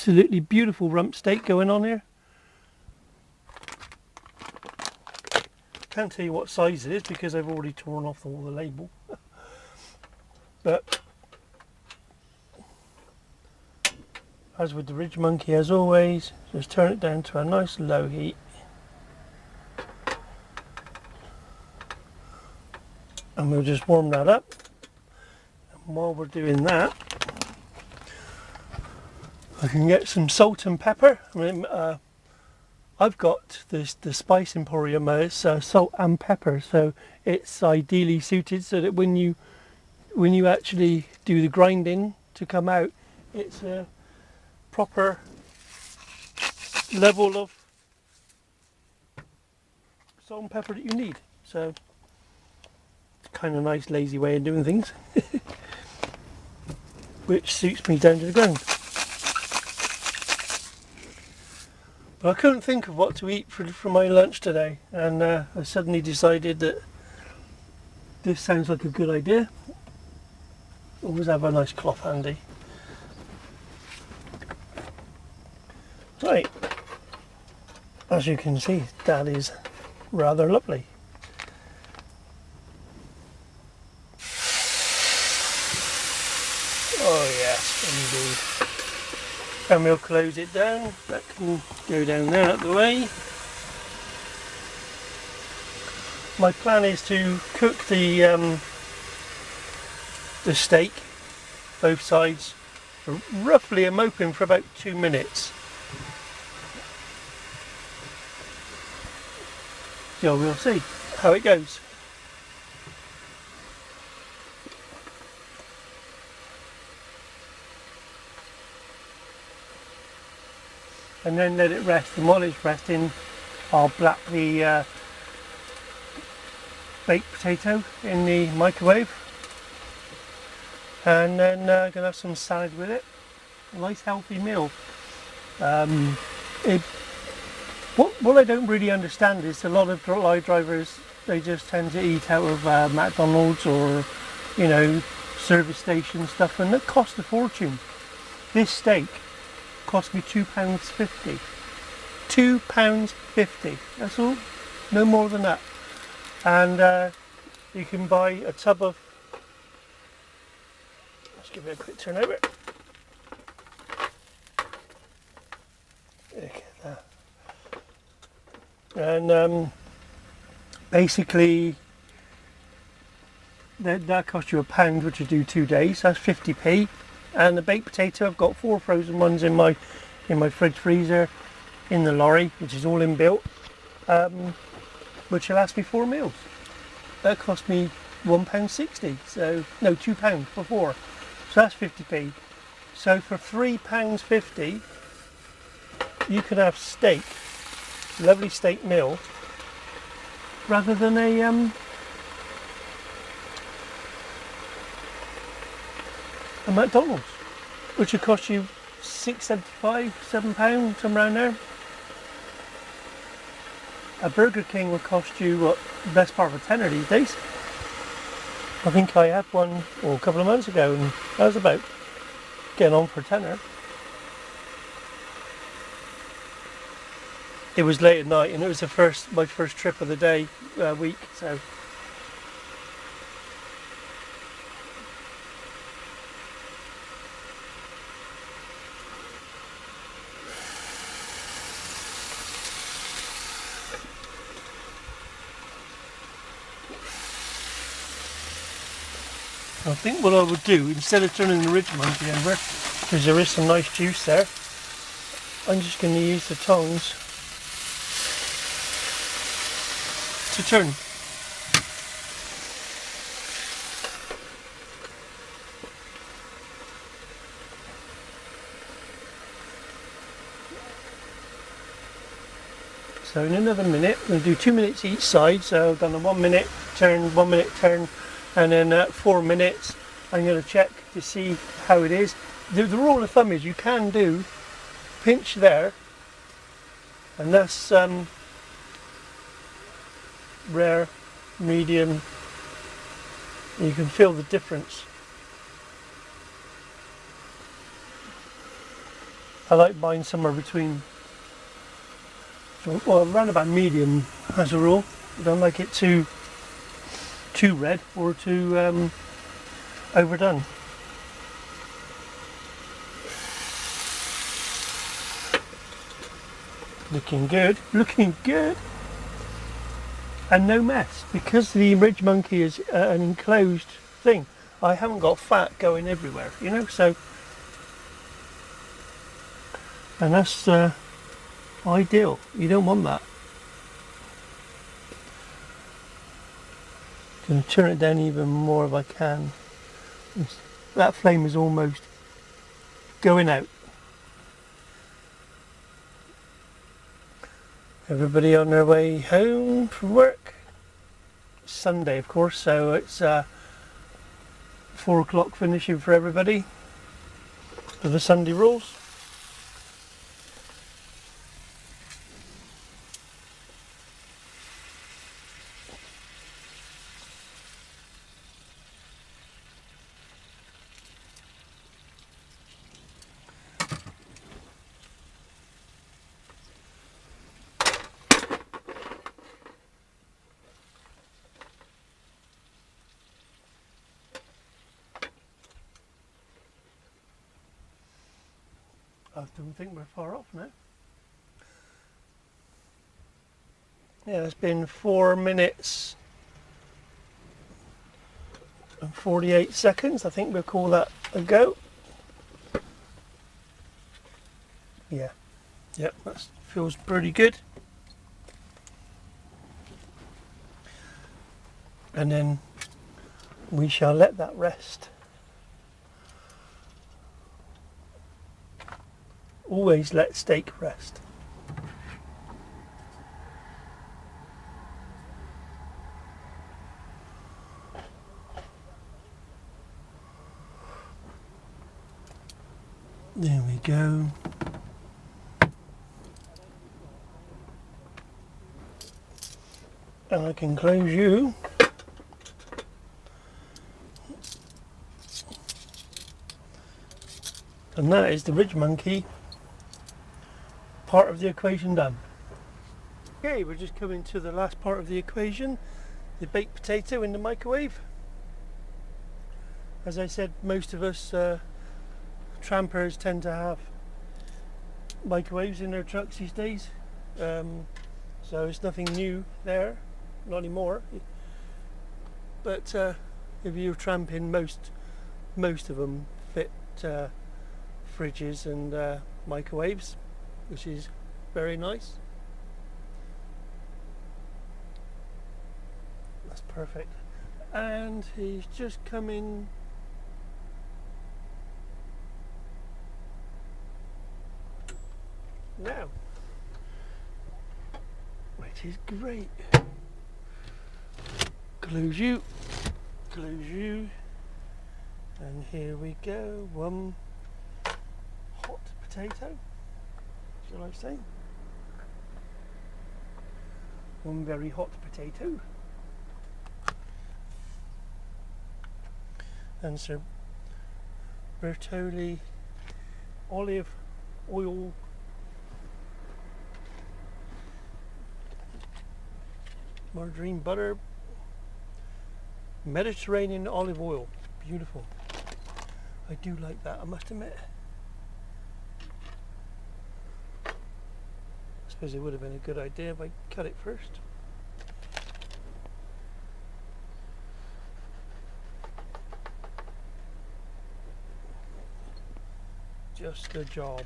absolutely beautiful rump steak going on here. Can't tell you what size it is because I've already torn off all the label. But as with the Ridge Monkey, as always, just turn it down to a nice low heat. And we'll just warm that up. And while we're doing that, I can get some salt and pepper. I've got the Spice Emporium, it's salt and pepper, so it's ideally suited so that when you actually do the grinding to come out, it's a proper level of salt and pepper that you need. So it's kind of a nice lazy way of doing things, which suits me down to the ground. I couldn't think of what to eat for my lunch today, and I suddenly decided that this sounds like a good idea. Always have a nice cloth handy. Right, as you can see, that is rather lovely. Oh yes, indeed. And we'll close it down. That can go down there out the way. My plan is to cook the steak, both sides, roughly. I'm hoping for about 2 minutes. So we'll see how it goes. And then let it rest, and while it's resting I'll black the baked potato in the microwave, and then I'm going to have some salad with it. A nice healthy meal. What I don't really understand is a lot of lorry drivers, they just tend to eat out of McDonald's or, you know, service station stuff, and it costs a fortune. This steak cost me £2.50. £2.50, that's all, no more than that. And you can buy a tub of, let's give it a quick turn over. Look at that. And basically that costs you £1, which would do 2 days, that's 50p. And the baked potato, I've got 4 frozen ones in my fridge freezer in the lorry, which is all inbuilt, which will last me 4 meals. That cost me £1.60, so no, £2 for 4, so that's 50p. So for £3.50 you could have steak, lovely steak meal, rather than a McDonald's, which would cost you £6.75, £7, somewhere around there. A Burger King would cost you, what, the best part of a tenner these days. I think I had one a couple of months ago, and that was about getting on for a tenner. It was late at night, and it was my first trip of the day, week, so. I think what I would do, instead of turning the Ridge Monkey over, because there is some nice juice there, I'm just going to use the tongs to turn. So in another minute, I'm going to do 2 minutes each side, so I've done a 1 minute turn, 1 minute turn, and then at 4 minutes I'm going to check to see how it is. The rule of thumb is you can do pinch there, and that's rare, medium. You can feel the difference. I like buying somewhere between, well, around about medium as a rule. I don't like it too red or too overdone. Looking good, looking good. And no mess, because the Ridge Monkey is an enclosed thing. I haven't got fat going everywhere, you know, so, and that's ideal. You don't want that. Going to turn it down even more if I can. That flame is almost going out. Everybody on their way home from work. Sunday, of course, so it's 4 o'clock finishing for everybody for the Sunday rules. I don't think we're far off now. Yeah, it's been 4 minutes and 48 seconds. I think we'll call that a go. Yeah, yep, that feels pretty good. And then we shall let that rest. Always let steak rest. There we go. And I can close you. And that is the Ridge Monkey part of the equation done. Okay, we're just coming to the last part of the equation, the baked potato in the microwave. As I said, most of us trampers tend to have microwaves in their trucks these days, so it's nothing new there, not anymore. But if you're tramping, most of them fit fridges and microwaves, which is very nice. That's perfect. And he's just coming. Now, which is great. Close you, and here we go. One hot potato, shall I say? One very hot potato, and some Bertolli olive oil. Margarine, butter, Mediterranean olive oil. Beautiful. I do like that, I must admit. I suppose it would have been a good idea if I cut it first. Just the job.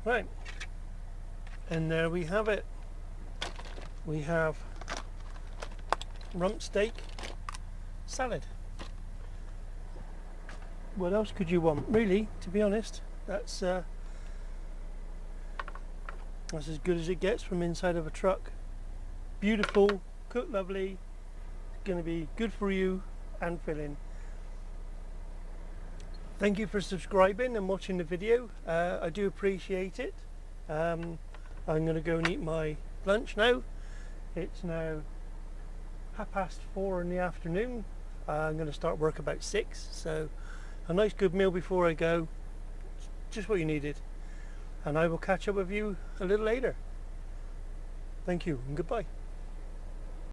Right, and there we have it. We have rump steak salad. What else could you want, really, to be honest? That's as good as it gets from inside of a truck. Beautiful, cooked lovely, going to be good for you and filling. Thank you for subscribing and watching the video. I do appreciate it. I'm going to go and eat my lunch now. It's now 4:30 in the afternoon. I'm going to start work about 6, so a nice good meal before I go, just what you needed. And I will catch up with you a little later. Thank you and goodbye.